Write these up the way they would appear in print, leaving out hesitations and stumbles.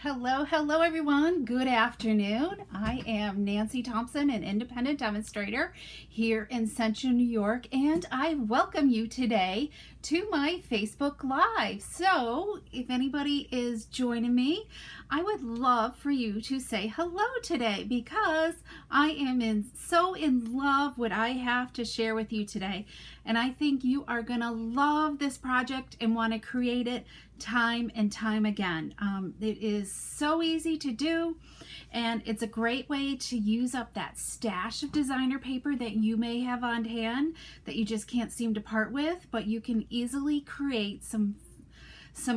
Hello, hello everyone. Good afternoon. I am Nancy Thompson, an independent demonstrator here in Central New York, and I welcome you today to my Facebook Live. So, if anybody is joining me, I would love for you to say hello today because I am so in love what I have to share with you today. And I think you are going to love this project and want to create it time and time again. It is so easy to do, and it's a great way to use up that stash of designer paper that you may have on hand that you just can't seem to part with, but you can easily create some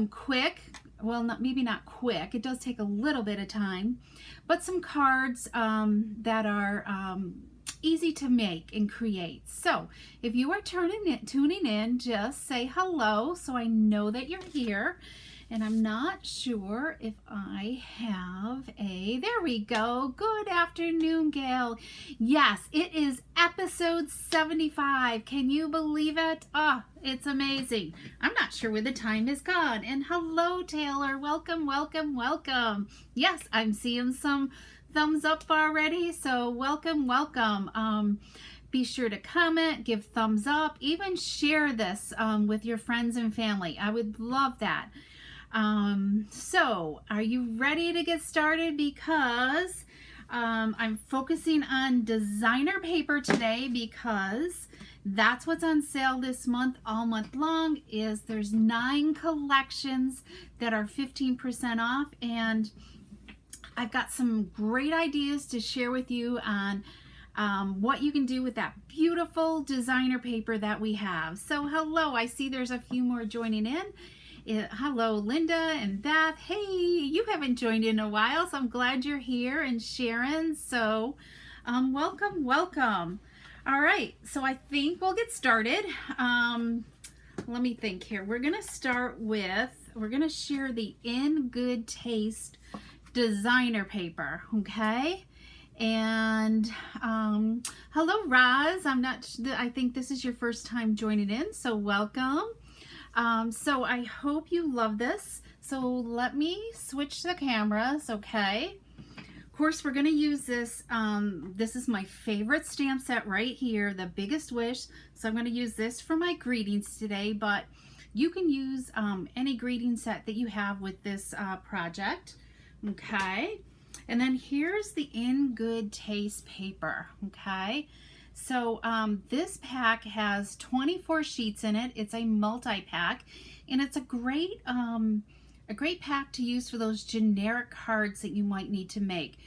quick, well, maybe not quick, it does take a little bit of time, but some cards that are easy to make and create. So if you are tuning in, just say hello so I know that you're here. And I'm not sure if I have there we go. Good afternoon, Gail. Yes, it is episode 75. Can you believe it? Oh, it's amazing. I'm not sure where the time has gone. And hello, Taylor. Welcome, welcome, welcome. Yes, I'm seeing some thumbs up already, so welcome. Be sure to comment, give thumbs up, even share this with your friends and family. I would love that. So are you ready to get started? Because I'm focusing on designer paper today because that's what's on sale this month, all month long. There's 9 collections that are 15% off, and I've got some great ideas to share with you on what you can do with that beautiful designer paper that we have. So hello, I see there's a few more joining in. Hello, Linda and Beth. Hey, you haven't joined in a while, so I'm glad you're here. And Sharon, so welcome. All right, so I think we'll get started. Let me think here. We're going to start with, we're going to share the In Good Taste designer paper, okay? And hello, Roz. I think this is your first time joining in, so welcome. So I hope you love this. So let me switch the cameras, okay? Of course, we're going to use this. This is my favorite stamp set right here, The Biggest Wish. So I'm going to use this for my greetings today, but you can use any greeting set that you have with this project. Okay, and then here's the In Good Taste paper. Okay, so this pack has 24 sheets in it. It's a multi-pack, and it's a great pack to use for those generic cards that you might need to make.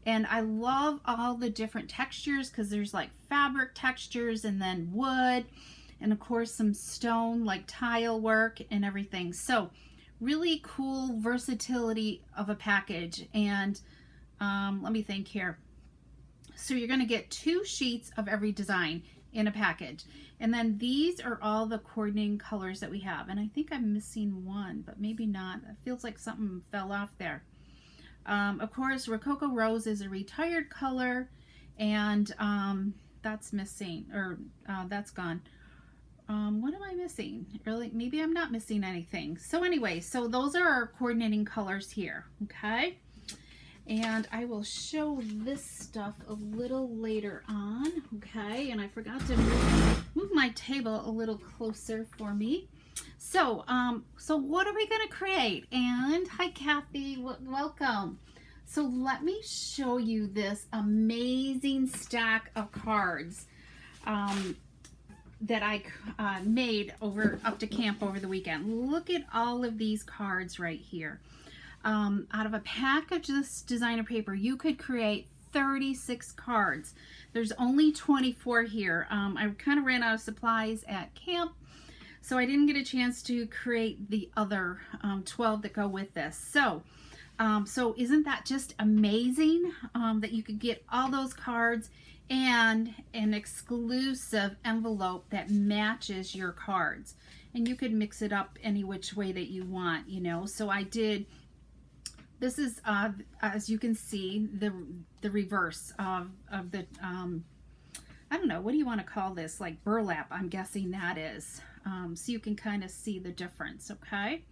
And I love all the different textures because there's like fabric textures and then wood, and of course some stone like tile work and everything. So really cool versatility of a package. And let me think here. So you're going to get 2 sheets of every design in a package, and then these are all the coordinating colors that we have. And I think I'm missing one, but maybe not. It feels like something fell off there. Of course, Rococo Rose is a retired color, and that's missing, or that's gone. What am I missing? Really, maybe I'm not missing anything. So anyway, so those are our coordinating colors here, okay? And I will show this stuff a little later on, okay? And I forgot to move my table a little closer for me. So, so what are we gonna create? And hi, Kathy, welcome. So let me show you this amazing stack of cards that I made up to camp over the weekend. Look at all of these cards right here. Out of a pack of this designer paper, you could create 36 cards. There's only 24 here. I kind of ran out of supplies at camp, so I didn't get a chance to create the other 12 that go with this. So, so isn't that just amazing that you could get all those cards and an exclusive envelope that matches your cards, and you could mix it up any which way that you want, you know. So I did, this is as you can see, the reverse of the I don't know, what do you want to call this, like burlap, I'm guessing that is. So you can kind of see the difference, okay?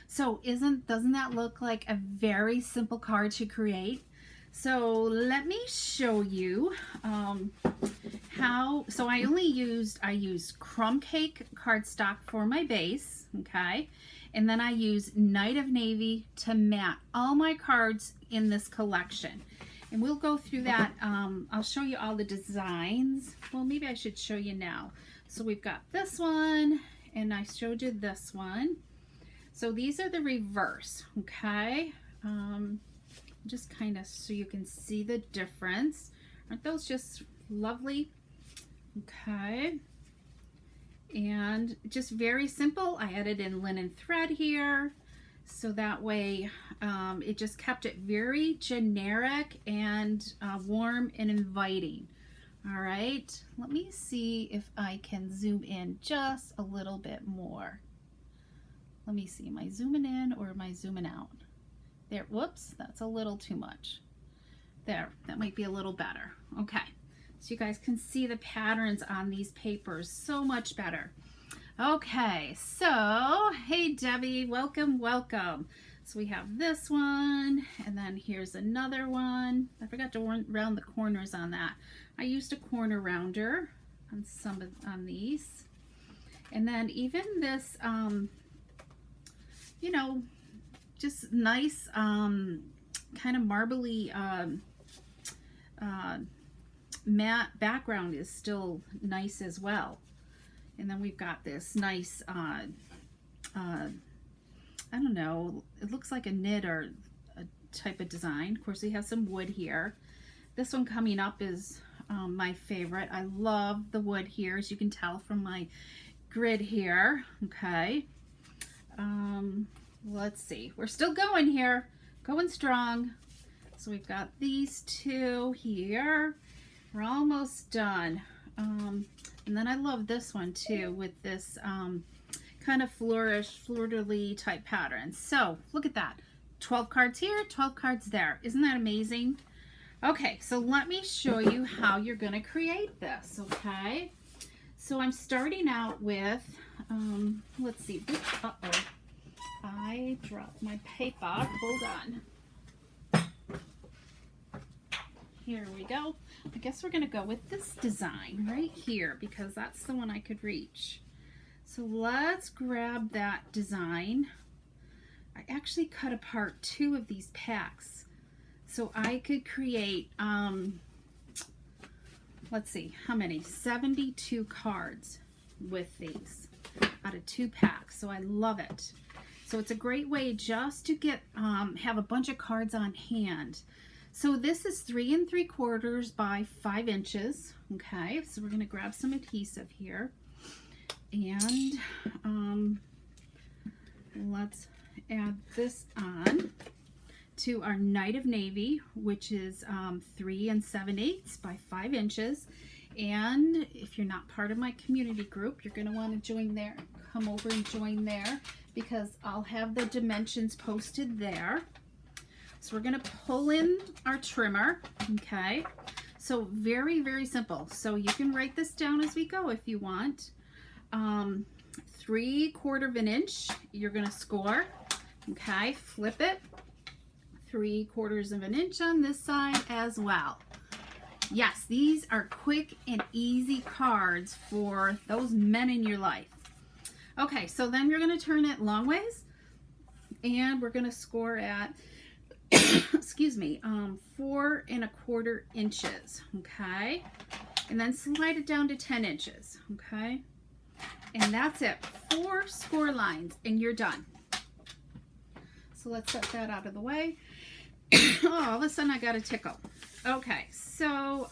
So doesn't that look like a very simple card to create? So let me show you how. So I used crumb cake cardstock for my base, okay? And then I use Night of Navy to mat all my cards in this collection. And we'll go through that. I'll show you all the designs. Well, maybe I should show you now. So we've got this one, and I showed you this one. So these are the reverse, okay? Just kind of so you can see the difference. Aren't those just lovely? Okay. And just very simple. I added in linen thread here. So that way it just kept it very generic and warm and inviting. All right, let me see if I can zoom in just a little bit more. Let me see, am I zooming in or am I zooming out? There, whoops, that's a little too much. There, that might be a little better. Okay, so you guys can see the patterns on these papers so much better. Okay, so, hey Debbie, welcome, welcome. So we have this one, and then here's another one. I forgot to round the corners on that. I used a corner rounder on these. And then even this, you know, just nice kind of marbly matte background is still nice as well. And then we've got this nice, I don't know, it looks like a knit or a type of design. Of course, we have some wood here. This one coming up is my favorite. I love the wood here, as you can tell from my grid here. Okay. Let's see. We're still going here, going strong. So we've got these two here. We're almost done. And then I love this one too, with this kind of fleur-de-lis type pattern. So look at that. 12 cards here, 12 cards there. Isn't that amazing? Okay, so let me show you how you're going to create this, okay? So I'm starting out with, let's see. Uh-oh. I dropped my paper. Hold on. Here we go. I guess we're going to go with this design right here because that's the one I could reach. So let's grab that design. I actually cut apart 2 of these packs so I could create, let's see, how many? 72 cards with these out of 2 packs. So I love it. So it's a great way just to get, have a bunch of cards on hand. So this is 3 3/4 by 5 inches. Okay, so we're going to grab some adhesive here. And let's add this on to our Night of Navy, which is 3 7/8 by 5 inches. And if you're not part of my community group, you're going to want to join there. Come over and join there because I'll have the dimensions posted there. So we're going to pull in our trimmer, okay? So very, very simple. So you can write this down as we go if you want. 3/4 of an inch, you're going to score, okay? Flip it, 3/4 of an inch on this side as well. Yes, these are quick and easy cards for those men in your life. Okay, so then you're going to turn it long ways, and we're going to score at excuse me, 4 1/4 inches, okay? And then slide it down to 10 inches, okay? And that's it. 4 score lines, and you're done. So let's set that out of the way. Oh, all of a sudden I got a tickle. Okay, so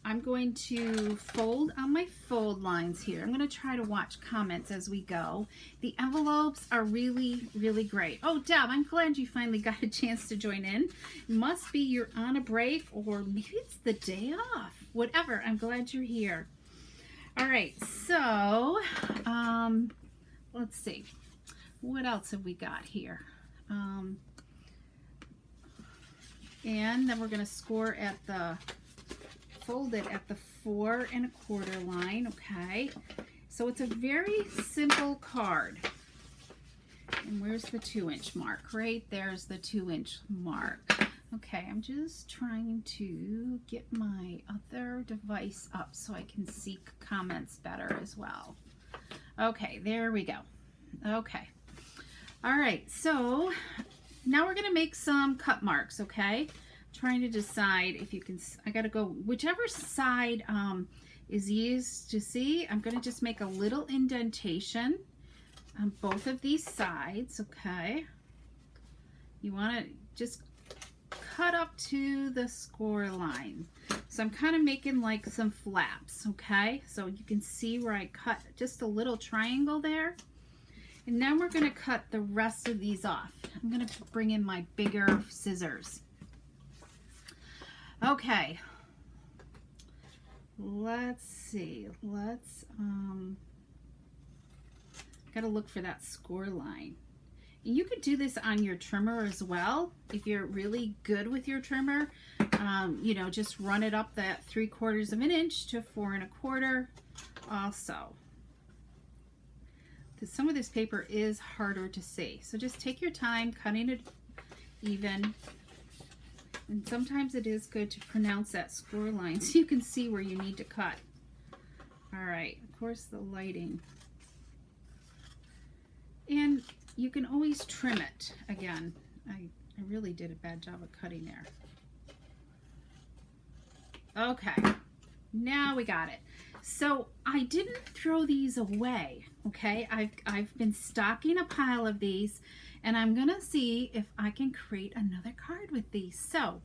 I'm going to fold on my fold lines here. I'm going to try to watch comments as we go. The envelopes are really, really great. Oh, Deb, I'm glad you finally got a chance to join in. It must be you're on a break, or maybe it's the day off. Whatever, I'm glad you're here. All right, so let's see. What else have we got here? And then we're going to score at the, fold it at the 4 1/4 line, okay? So it's a very simple card. And where's the 2-inch mark? Right there's the 2-inch mark. Okay, I'm just trying to get my other device up so I can see comments better as well. Okay, there we go. Okay. All right, so now we're going to make some cut marks, okay? Trying to decide if you can, I got to go whichever side is easiest to see. I'm going to just make a little indentation on both of these sides, okay? You want to just cut up to the score line. So I'm kind of making like some flaps, okay? So you can see where I cut just a little triangle there. And now we're going to cut the rest of these off. I'm going to bring in my bigger scissors. Okay. Let's see. Let's got to look for that score line. You could do this on your trimmer as well. If you're really good with your trimmer, you know, just run it up that 3/4 of an inch to 4 1/4 also. Some of this paper is harder to see. So just take your time cutting it even. And sometimes it is good to pronounce that score line so you can see where you need to cut. All right, of course the lighting. And you can always trim it again. I really did a bad job of cutting there. Okay, now we got it. So I didn't throw these away, okay? I've been stocking a pile of these, and I'm gonna see if I can create another card with these. So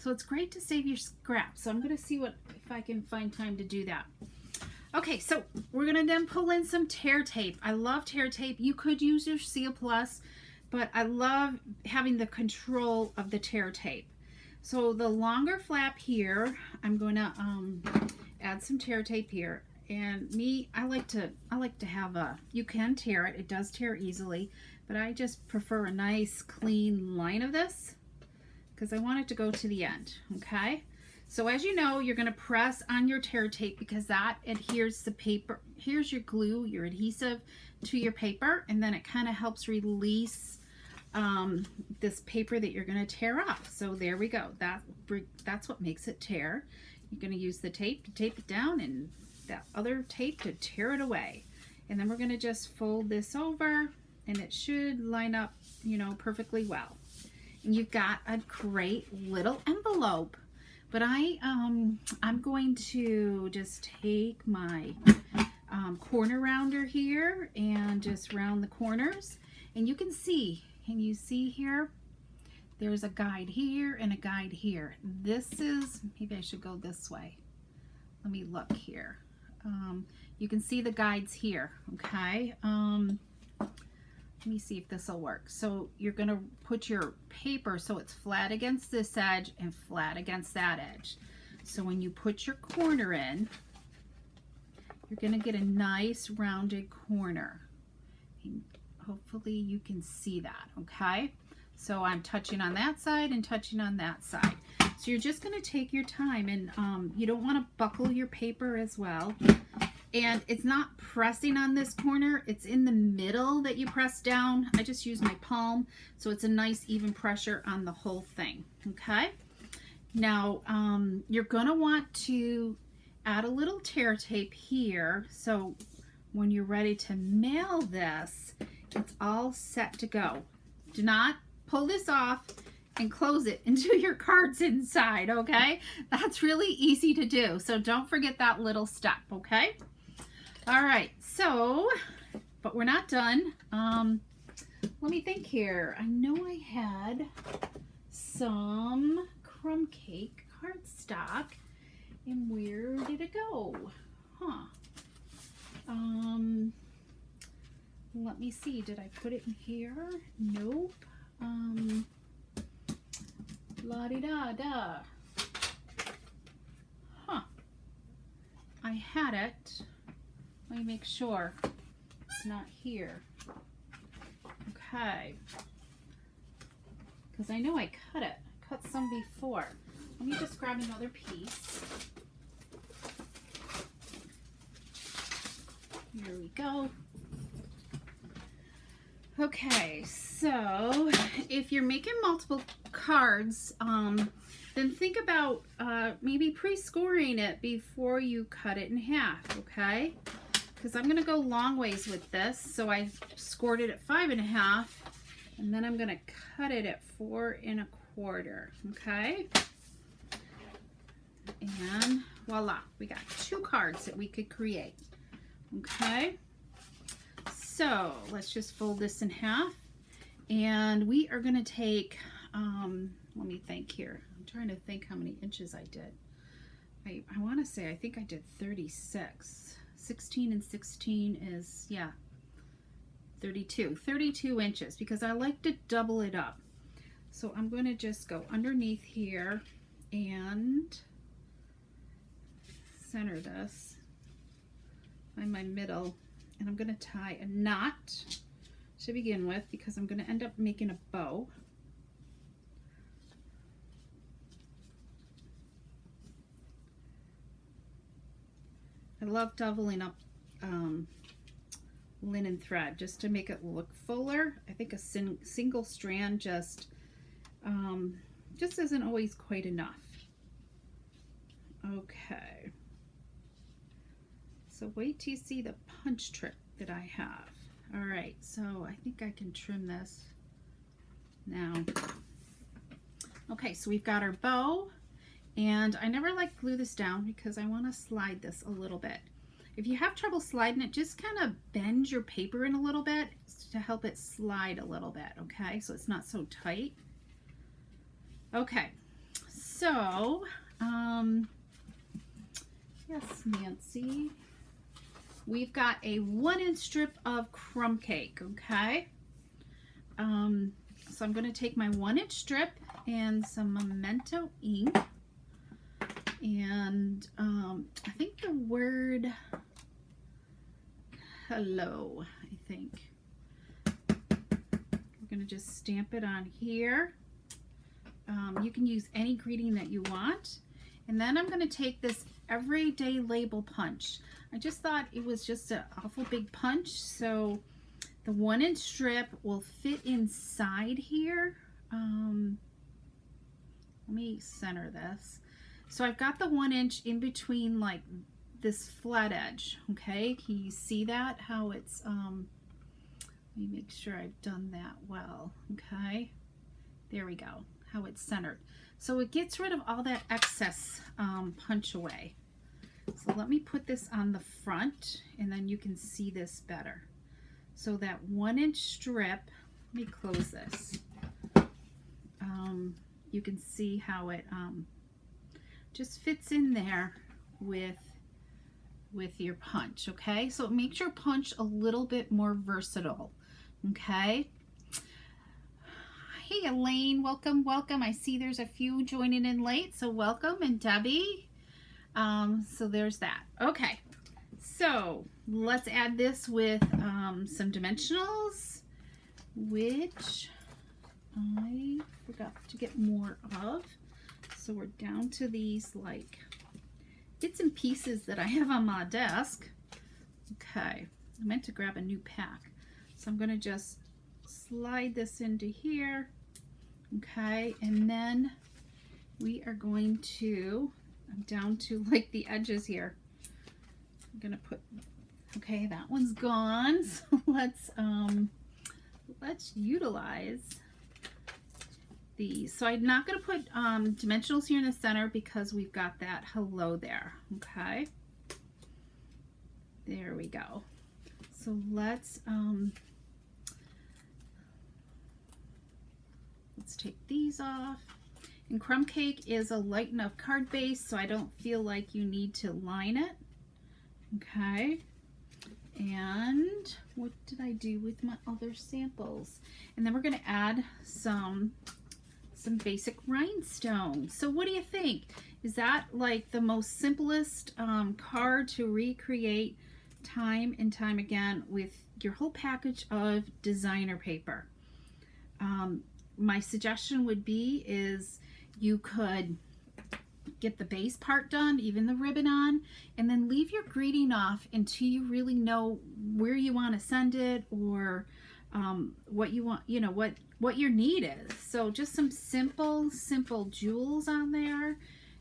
it's great to save your scraps. So I'm gonna see if I can find time to do that. Okay, so we're gonna then pull in some tear tape. I love tear tape. You could use your Seal Plus, but I love having the control of the tear tape. So the longer flap here, I'm going to add some tear tape here. And I like to have you can tear it. It does tear easily, but I just prefer a nice clean line of this because I want it to go to the end, okay? So as you know, you're going to press on your tear tape because that adheres the paper. Here's your glue, your adhesive to your paper, and then it kind of helps release this paper that you're going to tear off. So there we go. That's what makes it tear. You're going to use the tape to tape it down and that other tape to tear it away. And then we're going to just fold this over and it should line up, you know, perfectly well. And you've got a great little envelope. But I'm going to just take my corner rounder here and just round the corners. And you can see here, there's a guide here and a guide here. This is, maybe I should go this way. Let me look here. You can see the guides here, okay? Let me see if this will work. So you're going to put your paper so it's flat against this edge and flat against that edge. So when you put your corner in, you're going to get a nice rounded corner. And hopefully you can see that, okay? So I'm touching on that side and touching on that side. So you're just going to take your time, and you don't want to buckle your paper as well. And it's not pressing on this corner, it's in the middle that you press down. I just use my palm, so it's a nice even pressure on the whole thing, okay? Now, you're gonna want to add a little tear tape here, so when you're ready to mail this, it's all set to go. Do not pull this off and close it until your card's inside, okay? That's really easy to do, so don't forget that little step, okay? All right, so, but we're not done. Let me think here. I know I had some crumb cake cardstock, and where did it go? Huh. Let me see, did I put it in here? Nope. La-di-da-da. Huh. I had it. Let me make sure it's not here. Okay. Because I know I cut it. I cut some before. Let me just grab another piece. Here we go. Okay, so if you're making multiple cards, then think about maybe pre-scoring it before you cut it in half, okay? Because I'm going to go long ways with this, so I scored it at 5.5, and then I'm going to cut it at 4 1/4, okay? And voila, we got 2 cards that we could create, okay? So let's just fold this in half, and we are going to take, let me think here. I'm trying to think how many inches I did. I want to say I think I did 36. 16 and 16 is, yeah, 32 inches, because I like to double it up. So I'm going to just go underneath here and center this, find my middle, and I'm going to tie a knot to begin with, because I'm going to end up making a bow. I love doubling up linen thread just to make it look fuller. I think a single strand just isn't always quite enough. Okay. So wait till you see the punch trick that I have. All right, so I think I can trim this now. Okay, so we've got our bow. And I never like glue this down because I want to slide this a little bit. If you have trouble sliding it, just kind of bend your paper in a little bit to help it slide a little bit, okay? So it's not so tight. Okay, so, yes, Nancy, we've got a 1-inch strip of crumb cake, okay? So I'm going to take my 1-inch strip and some Memento ink. And I think the word hello, I think. We're going to just stamp it on here. You can use any greeting that you want. And then I'm going to take this everyday label punch. I just thought it was just an awful big punch, so the 1-inch strip will fit inside here. Let me center this. So I've got the 1-inch in between like this flat edge, okay? Can you see that? How it's, let me make sure I've done that well, okay? There we go, how it's centered. So it gets rid of all that excess punch away. So let me put this on the front and then you can see this better. So that 1-inch strip, let me close this. You can see how it just fits in there with your punch, okay? So it makes your punch a little bit more versatile, okay? Hey Elaine, welcome, welcome. I see there's a few joining in late, so welcome. And Debbie, so there's that. Okay, so let's add this with some dimensionals, which I forgot to get more of. So we're down to these like bits and pieces that I have on my desk. Okay, I meant to grab a new pack. So I'm going to just slide this into here. Okay, and then we are going to, I'm down to like the edges here. I'm going to put, okay, that one's gone. So let's utilize these. So I'm not going to put dimensionals here in the center because we've got that hello there. Okay, there we go. So let's take these off. And crumb cake is a light enough card base, so I don't feel like you need to line it. Okay, and what did I do with my other samples? And then we're going to add some basic rhinestones. So what do you think? Is that like the most simplest card to recreate time and time again with your whole package of designer paper? My suggestion would be is you could get the base part done, even the ribbon on, and then leave your greeting off until you really know where you want to send it, or what you want, you know, what your need is. So just some simple jewels on there,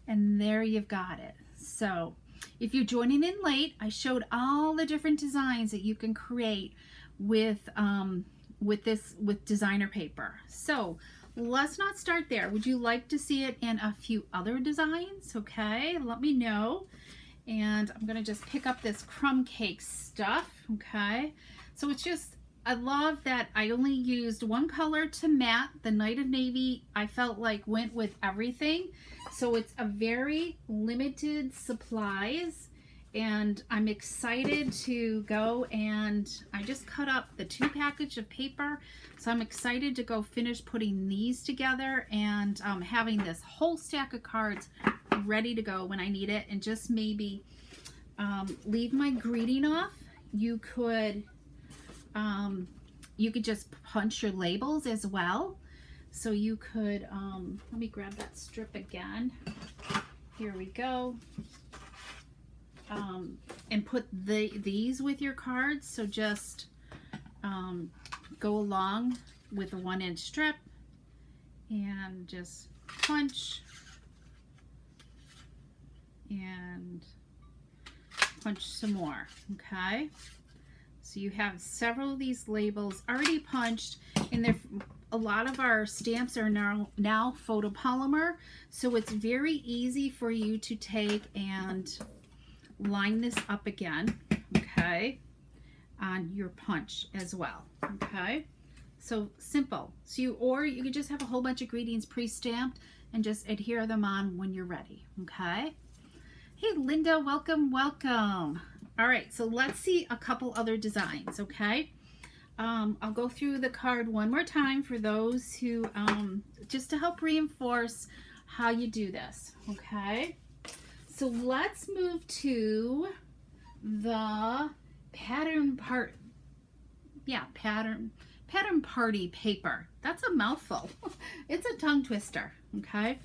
and there you've got it. So if you're joining in late, I showed all the different designs that you can create with designer paper. So let's not start there. Would you like to see it in a few other designs? Okay, let me know. And I'm gonna just pick up this crumb cake stuff. Okay, so it's just, I love that I only used one color to matte. The Night of Navy, I felt like went with everything. So it's a very limited supplies, and I'm excited to go, and I just cut up the 2 package of paper. So I'm excited to go finish putting these together and having this whole stack of cards ready to go when I need it, and just maybe leave my greeting off. You could just punch your labels as well. So you could, let me grab that strip again. Here we go. And put these with your cards. So just go along with the 1-inch strip and just punch and punch some more. Okay. So you have several of these labels already punched, and a lot of our stamps are now photopolymer, so it's very easy for you to take and line this up again, okay, on your punch as well. Okay, so simple. So you could just have a whole bunch of greetings pre-stamped and just adhere them on when you're ready. Okay. Hey Linda, welcome. All right, so let's see a couple other designs. Okay, I'll go through the card one more time for those who just to help reinforce how you do this. Okay, so let's move to the pattern party paper. That's a mouthful. It's a tongue twister. Okay,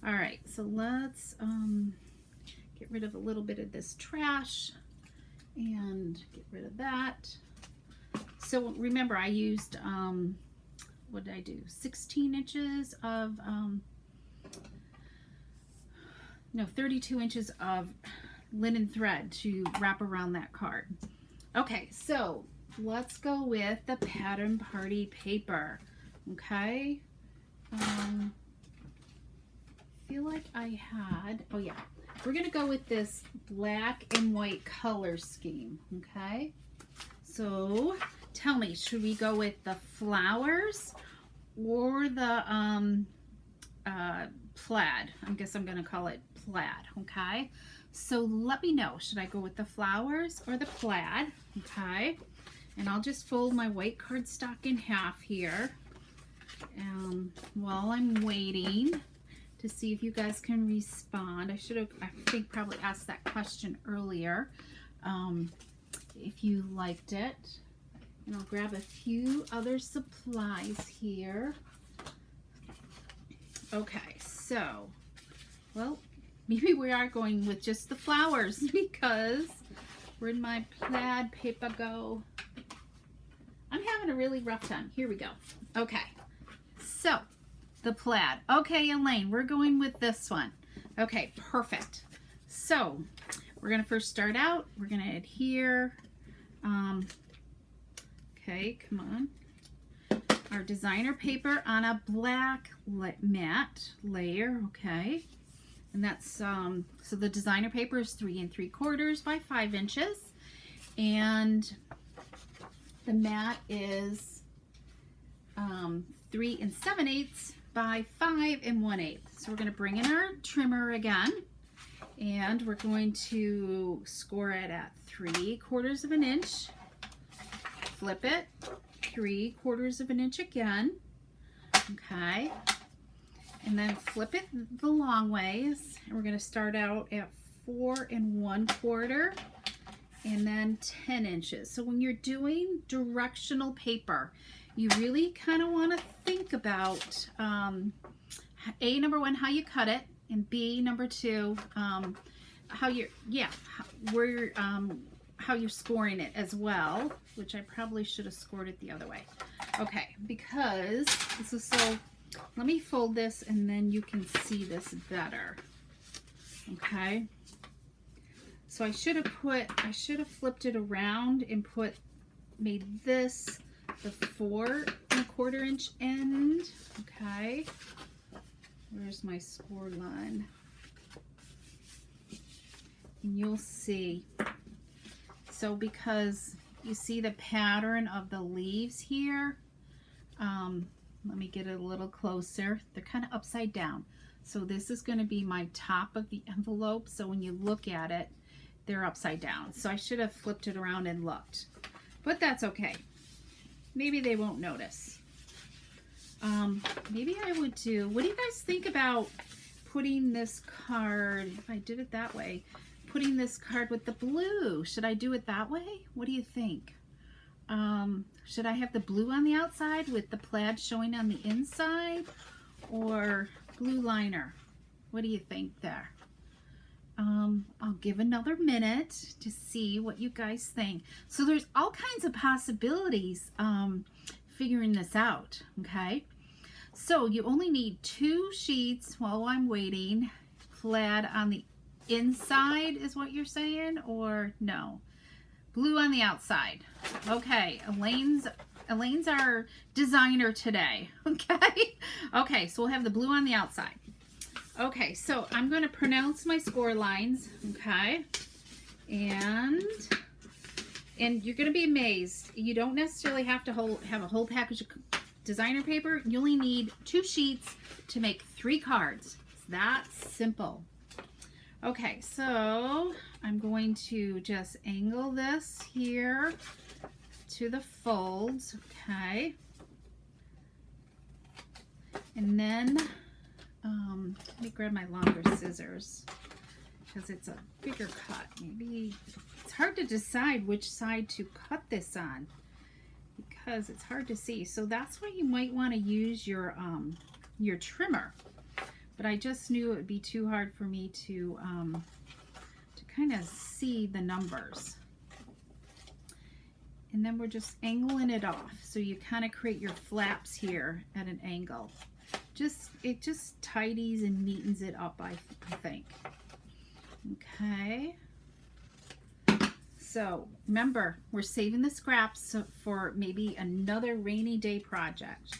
all right, so let's get rid of a little bit of this trash and get rid of that. So remember, I used what did I do, 16 inches of 32 inches of linen thread to wrap around that card. Okay, so let's go with the pattern party paper. Okay, feel like I had, oh yeah, we're gonna go with this black and white color scheme. Okay, so tell me, should we go with the flowers or the plaid? I guess I'm gonna call it plaid. Okay, so let me know, should I go with the flowers or the plaid? Okay, and I'll just fold my white cardstock in half here while I'm waiting to see if you guys can respond. I think probably asked that question earlier, if you liked it. And I'll grab a few other supplies here. Okay, so, well, maybe we are going with just the flowers because where'd my plaid paper go? I'm having a really rough time. Here we go. Okay, so the plaid. Okay, Elaine, we're going with this one. Okay, perfect. So we're gonna first start out, we're gonna adhere, okay, come on, our designer paper on a black matte layer. Okay, and that's so the designer paper is 3 3/4 by 5 inches, and the matte is 3 7/8 by 5 1/8. So we're going to bring in our trimmer again, and we're going to score it at 3/4 of an inch, flip it 3/4 of an inch again. Okay, and then flip it the long ways, and we're going to start out at 4 1/4 and then 10 inches. So when you're doing directional paper, you really kind of want to think about number one, how you cut it, how you're scoring it as well, which I probably should have scored it the other way. Okay, because this is so, let me fold this and then you can see this better. Okay. So I should have flipped it around and made this the 4 1/4 inch end. Okay. Where's my score line? And you'll see. So because you see the pattern of the leaves here, let me get it a little closer. They're kind of upside down. So this is going to be my top of the envelope. So when you look at it, they're upside down. So I should have flipped it around and looked, but that's okay. Maybe they won't notice. Maybe I would do, what do you guys think about putting this card, if I did it that way, putting this card with the blue? Should I do it that way? What do you think? Should I have the blue on the outside with the plaid showing on the inside, or blue liner? What do you think there? I'll give another minute to see what you guys think. So there's all kinds of possibilities figuring this out, okay? So you only need 2 sheets while I'm waiting. Plaid on the inside is what you're saying, or no? Blue on the outside. Okay, Elaine's our designer today, okay? Okay, so we'll have the blue on the outside. Okay, so I'm going to pronounce my score lines, okay? And you're going to be amazed. You don't necessarily have to have a whole package of designer paper. You only need 2 sheets to make 3 cards. It's that simple. Okay, so I'm going to just angle this here to the folds, okay? And then let me grab my longer scissors because it's a bigger cut. Maybe it's hard to decide which side to cut this on because it's hard to see. So that's why you might want to use your trimmer. But I just knew it would be too hard for me to kind of see the numbers. And then we're just angling it off. So you kind of create your flaps here at an angle. It just tidies and neatens it up, I think. Okay. So remember, we're saving the scraps for maybe another rainy day project.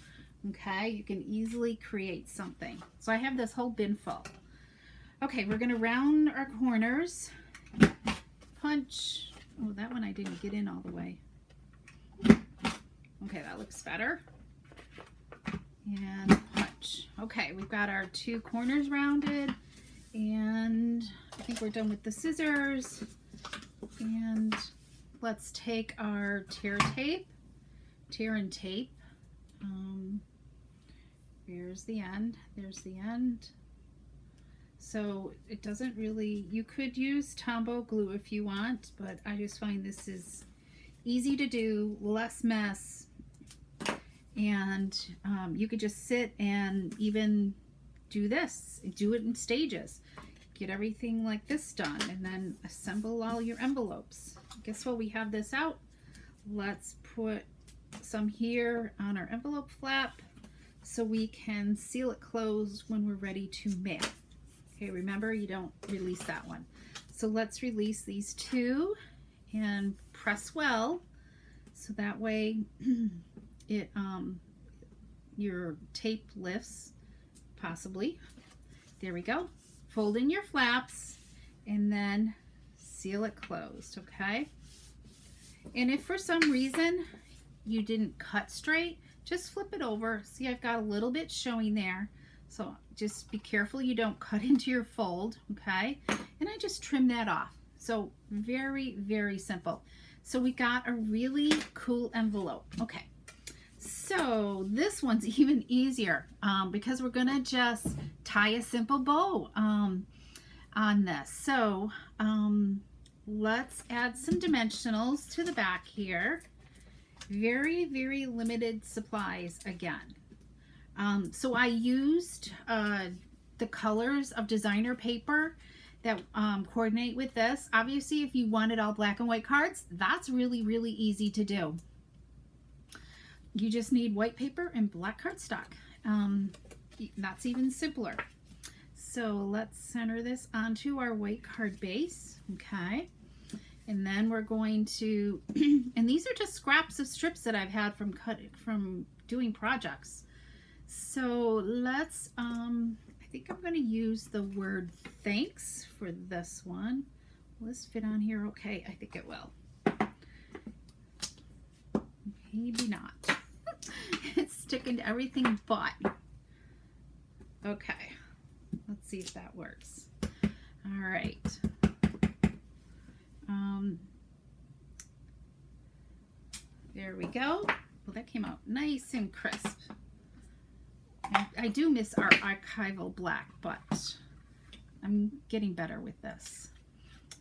Okay, you can easily create something. So I have this whole bin full. Okay, we're going to round our corners. Punch. Oh, that one I didn't get in all the way. Okay, that looks better. And punch. Okay, we've got our 2 corners rounded. And I think we're done with the scissors. And let's take our tear and tape. There's the end. There's the end. So it doesn't really, you could use Tombow glue if you want, but I just find this is easy to do, less mess, and you could just sit and even do this, do it in stages. Get everything like this done and then assemble all your envelopes. Guess what, we have this out. Let's put some here on our envelope flap so we can seal it closed when we're ready to mail. Okay, remember, you don't release that one. So let's release these 2 and press well so that way it your tape lifts, possibly. There we go. Fold in your flaps and then seal it closed, okay? And if for some reason you didn't cut straight, just flip it over. See, I've got a little bit showing there. So just be careful you don't cut into your fold, okay? And I just trim that off. So very, very simple. So we got a really cool envelope. Okay, so this one's even easier because we're gonna just tie a simple bow on this. So let's add some dimensionals to the back here. Very, very limited supplies again. So I used the colors of designer paper that coordinate with this. Obviously, if you wanted all black and white cards, that's really, really easy to do. You just need white paper and black cardstock. That's even simpler. So let's center this onto our white card base, okay? And then we're going to, and these are just scraps of strips that I've had from doing projects. So let's, I think I'm going to use the word thanks for this one. Will this fit on here? Okay, I think it will. Maybe not. It's sticking to everything but. Okay, let's see if that works. All right. There we go. Well, that came out nice and crisp. I do miss our archival black, but I'm getting better with this.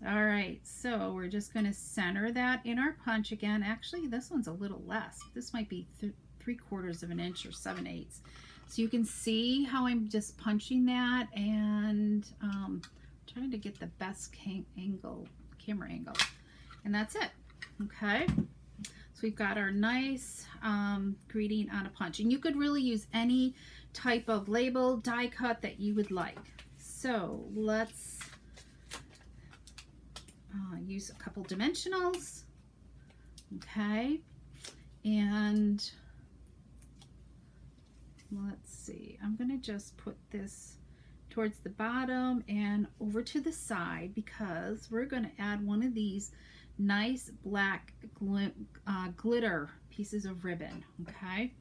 All right, so we're just going to center that in our punch again. Actually, this one's a little less. This might be 3/4 of an inch or 7/8. So you can see how I'm just punching that and trying to get the best camera angle. And that's it, okay? So we've got our nice greeting on a punch. And you could really use any type of label, die cut that you would like. So let's use a couple dimensionals, okay? And let's see, I'm gonna just put this towards the bottom and over to the side because we're gonna add one of these nice black glitter pieces of ribbon, okay?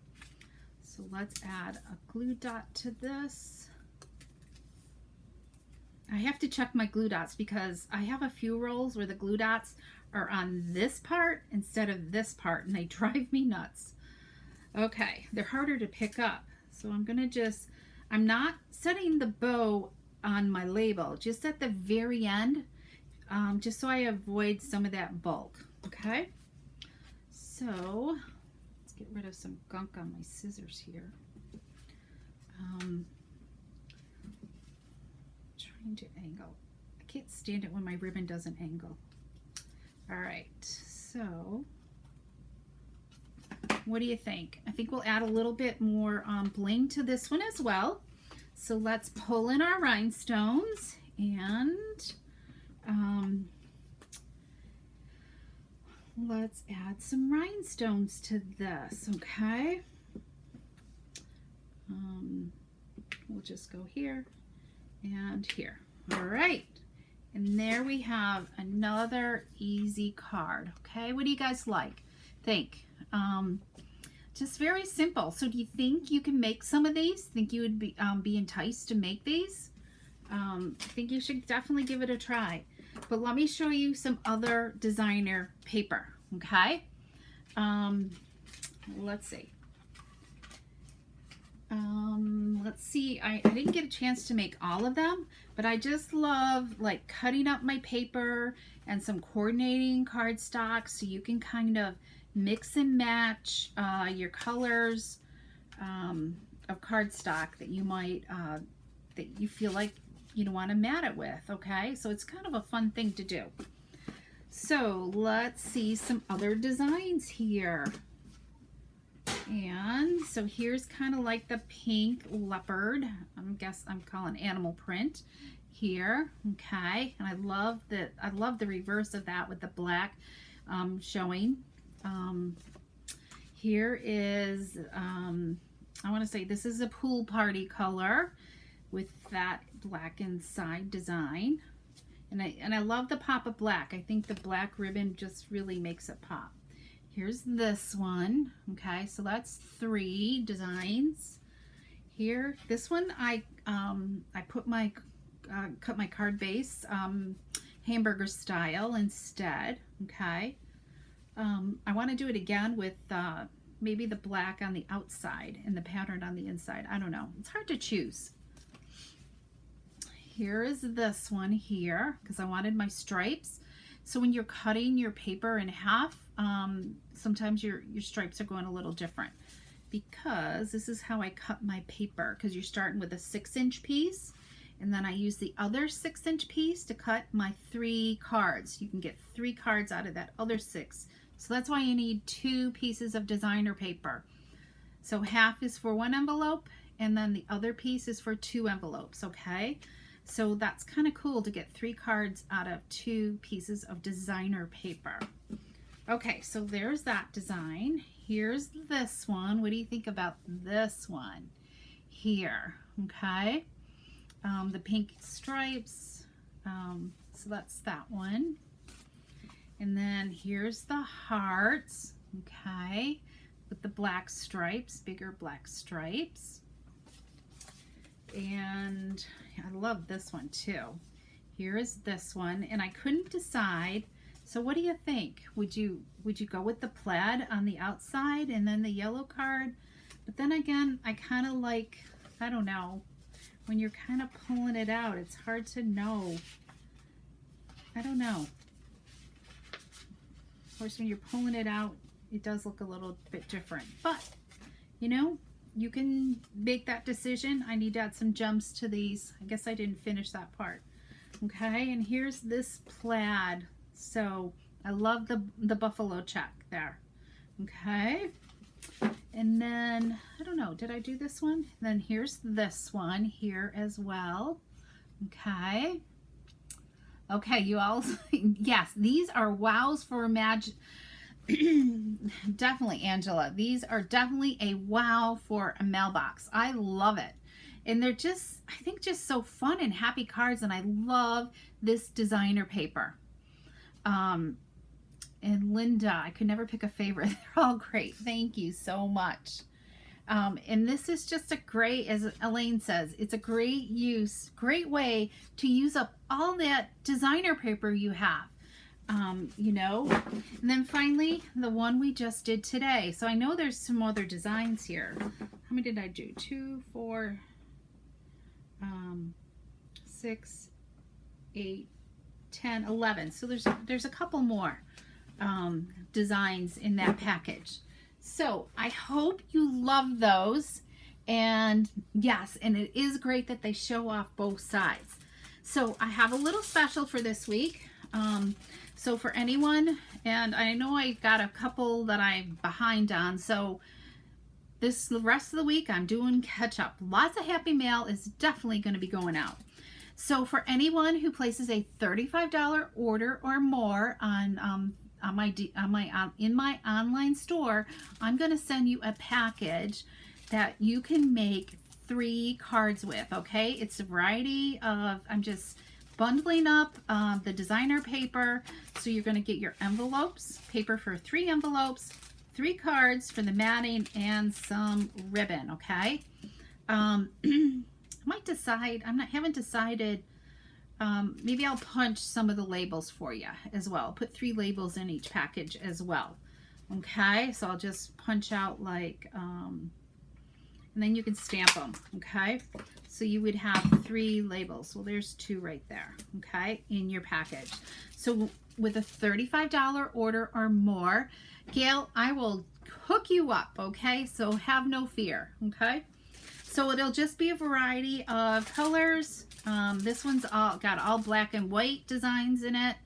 So let's add a glue dot to this. I have to check my glue dots because I have a few rolls where the glue dots are on this part instead of this part and they drive me nuts. Okay, they're harder to pick up. So I'm gonna I'm not setting the bow on my label, just at the very end, just so I avoid some of that bulk, okay? So let's get rid of some gunk on my scissors here. Trying to angle. I can't stand it when my ribbon doesn't angle. All right, so what do you think? I think we'll add a little bit more bling to this one as well. So let's pull in our rhinestones and let's add some rhinestones to this, okay? We'll just go here and here. All right. And there we have another easy card, okay? What do you guys think? Just very simple. So do you think you can make some of these? Think you would be enticed to make these? I think you should definitely give it a try. But let me show you some other designer paper, okay? Let's see. Let's see, I didn't get a chance to make all of them, but I just love like cutting up my paper and some coordinating cardstock so you can kind of mix and match your colors of cardstock that you might, that you feel like you want to mat it with, okay? So it's kind of a fun thing to do. So let's see some other designs here. And so here's kind of like the pink leopard. I'm calling animal print here, okay? And I love the reverse of that with the black showing. Here is I want to say this is a pool party color with that black inside design. And I love the pop of black. I think the black ribbon just really makes it pop. Here's this one, okay, so that's 3 designs. Here, this one I put my cut my card base hamburger style instead, okay. I want to do it again with maybe the black on the outside and the pattern on the inside. I don't know, it's hard to choose. Here is this one here because I wanted my stripes. So when you're cutting your paper in half, sometimes your stripes are going a little different because this is how I cut my paper, because you're starting with a 6-inch piece And then I use the other 6-inch piece to cut my 3 cards. You can get 3 cards out of that other 6. So that's why you need 2 pieces of designer paper. So half is for 1 envelope, and then the other piece is for 2 envelopes, okay? So that's kind of cool to get 3 cards out of 2 pieces of designer paper. Okay, so there's that design. Here's this one. What do you think about this one here? Okay, the pink stripes. So that's that one. And then here's the hearts, okay, with the black stripes, bigger black stripes. And I love this one too. Here is this one, and I couldn't decide. So what do you think? Would you go with the plaid on the outside and then the yellow card? But then again, I kind of like, I don't know, when you're kind of pulling it out, it's hard to know. I don't know. Of course, when you're pulling it out, it does look a little bit different. But, you know, you can make that decision. I need to add some gems to these. I guess I didn't finish that part. Okay, and here's this plaid. So I love the buffalo check there. Okay, and then I don't know, did I do this one? Then here's this one here as well. Okay, you all, yes, these are wows for imagine. Definitely, Angela, these are definitely a wow for a mailbox. I love it. And they're just, I think, just so fun and happy cards. And I love this designer paper. And Linda, I could never pick a favorite. They're all great. Thank you so much. And this is just a great, as Elaine says, it's a great way to use up all that designer paper you have. You know, and then finally the one we just did today. So I know there's some other designs here. How many did I do? 2, 4, 6, 8, 10, 11. So there's a couple more designs in that package. So I hope you love those. And yes, and it is great that they show off both sides. So I have a little special for this week. So for anyone, and I know I got a couple that I'm behind on, so the rest of the week I'm doing catch up. Lots of happy mail is definitely going to be going out. So for anyone who places a $35 order or more in my online store, I'm going to send you a package that you can make 3 cards with. Okay, it's a variety of, I'm just bundling up the designer paper. So you're going to get your envelopes, paper for 3 envelopes, 3 cards for the matting, and some ribbon. Okay, might decide, haven't decided, maybe I'll punch some of the labels for you as well. Put 3 labels in each package as well. Okay, so I'll just punch out like, and then you can stamp them. Okay, so you would have 3 labels. Well, there's 2 right there, okay, in your package. So with a $35 order or more, Gail, I will hook you up, okay? So have no fear, okay? So it'll just be a variety of colors. This one's got all black and white designs in it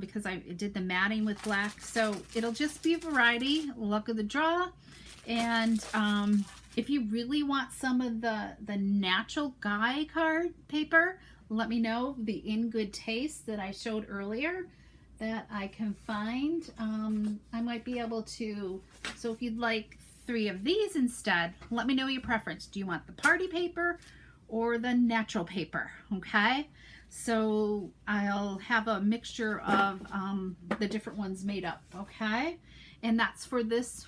because I did the matting with black. So it'll just be a variety, luck of the draw. And if you really want some of the natural guy card paper, let me know. The In Good Taste that I showed earlier that I can find. I might be able to, so if you'd like 3 of these instead, let me know your preference. Do you want the party paper or the natural paper? Okay, so I'll have a mixture of the different ones made up. Okay, and that's for this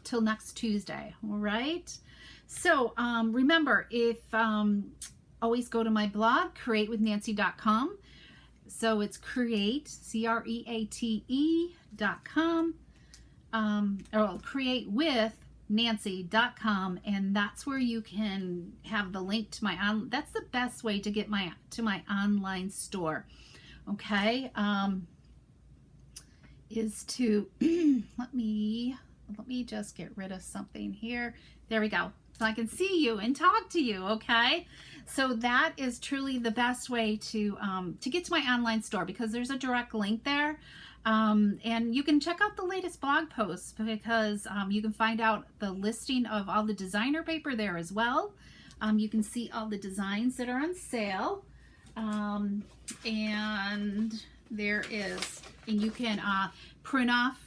till next Tuesday. All right, so remember, if always go to my blog, createwithnancy.com. So it's create, create.com, or createwithnancy.com, and that's where you can have the link to my that's the best way to get to my online store. Okay, is to let me just get rid of something here. There we go. so I can see you and talk to you, okay? So that is truly the best way to get to my online store, because there's a direct link there. And you can check out the latest blog posts, because you can find out the listing of all the designer paper there as well. You can see all the designs that are on sale. And there is, and you can print off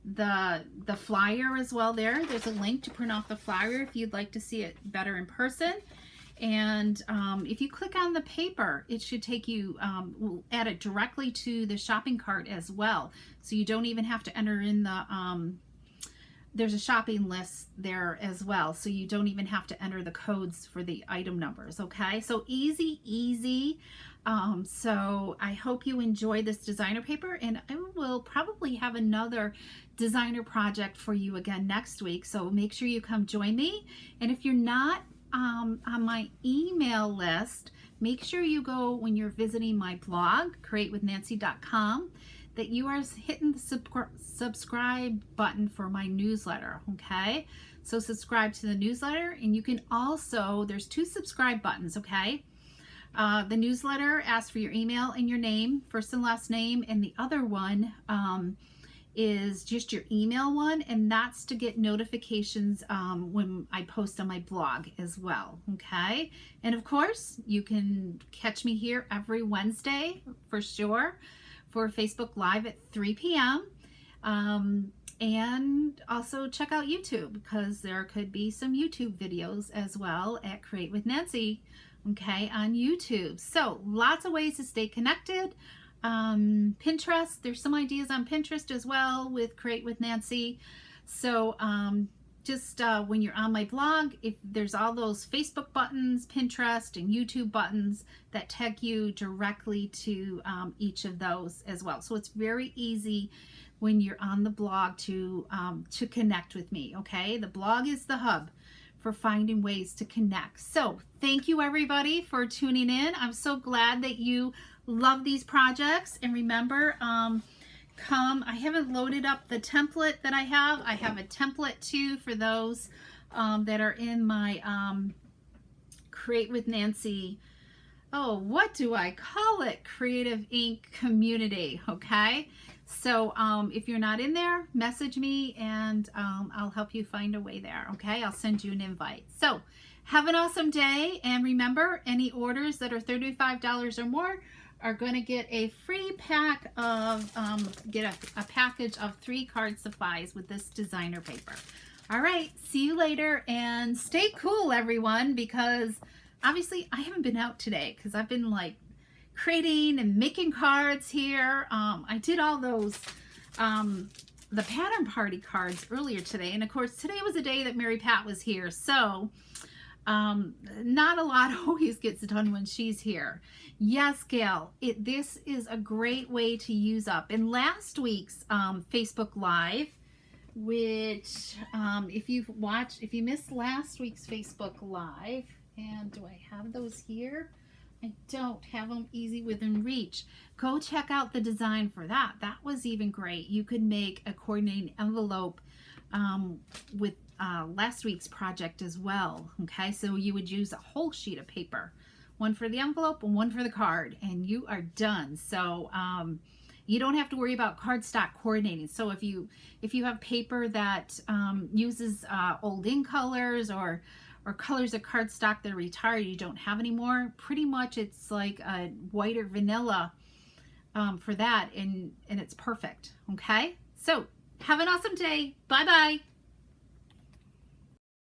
the flyer as well there. There's a link to print off the flyer if you'd like to see it better in person. And if you click on the paper, it should take you, we'll add it directly to the shopping cart as well. So you don't even have to enter in the, there's a shopping list there as well. So you don't even have to enter the codes for the item numbers, okay? So easy, easy. So I hope you enjoy this designer paper, and I will probably have another designer project for you again next week. So make sure you come join me. And if you're not on my email list, make sure you go, when you're visiting my blog, createwithnancy.com, that you are hitting the subscribe button for my newsletter, okay? So subscribe to the newsletter, and you can also, there's 2 subscribe buttons, okay? The newsletter asks for your email and your name, first and last name, and the other one is just your email one, and that's to get notifications when I post on my blog as well, okay? And of course, you can catch me here every Wednesday for sure for Facebook Live at 3 p.m. And also check out YouTube, because there could be some YouTube videos as well at Create with Nancy, okay, on YouTube. So lots of ways to stay connected. Pinterest, there's some ideas on Pinterest as well with Create with Nancy. So just when you're on my blog, if there's all those Facebook buttons, Pinterest and YouTube buttons that take you directly to each of those as well. So it's very easy when you're on the blog to connect with me, okay? The blog is the hub for finding ways to connect. So thank you everybody for tuning in. I'm so glad that you love these projects. And remember, I haven't loaded up the template that I have. I have a template too for those that are in my Create with Nancy, what do I call it? Creative Ink community, okay? So if you're not in there, message me, and I'll help you find a way there, okay? I'll send you an invite. So have an awesome day, and remember, any orders that are $35 or more are going to get a free pack of, get a package of 3 card supplies with this designer paper. All right, see you later, and stay cool, everyone, because obviously I haven't been out today because I've been like creating and making cards here. I did all those, the pattern party cards earlier today, and of course today was the day that Mary Pat was here, so not a lot always gets done when she's here. Yes, Gail, this is a great way to use up. In last week's Facebook Live, which if you missed last week's Facebook Live, and do I have those here? I don't have them easy within reach. Go check out the design for that. That was even great. You could make a coordinating envelope with last week's project as well. Okay, so you would use a whole sheet of paper, one for the envelope and one for the card, and you are done. So you don't have to worry about cardstock coordinating. So if you have paper that uses old ink colors or colors of cardstock that are retired, you don't have anymore, pretty much it's like a white or vanilla for that, and it's perfect. Okay, so have an awesome day. Bye bye.